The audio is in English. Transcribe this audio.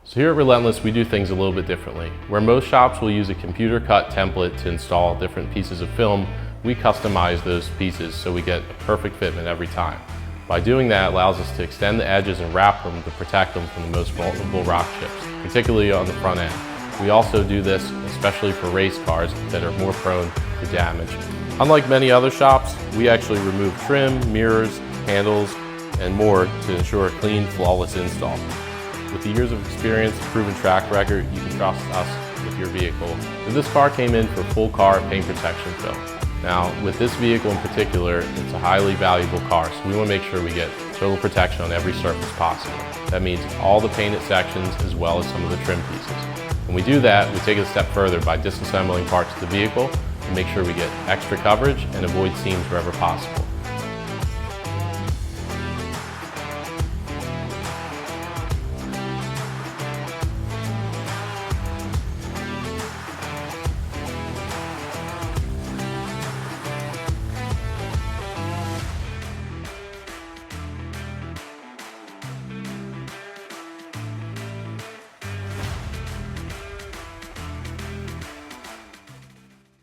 So here at Relentless, we do things a little bit differently. Where most shops will use a computer cut template to install different pieces of film, we customize those pieces so we get a perfect fitment every time. By doing that, it allows us to extend the edges and wrap them to protect them from the most vulnerable rock chips, particularly on the front end. We also do this especially for race cars that are more prone to damage. Unlike many other shops, we actually remove trim, mirrors, handles, and more to ensure a clean, flawless install. With the years of experience, proven track record, you can trust us with your vehicle. And this car came in for full car paint protection film. Now, with this vehicle in particular, it's a highly valuable car, so we want to make sure we get total protection on every surface possible. That means all the painted sections as well as some of the trim pieces. When we do that, we take it a step further by disassembling parts of the vehicle to make sure we get extra coverage and avoid seams wherever possible.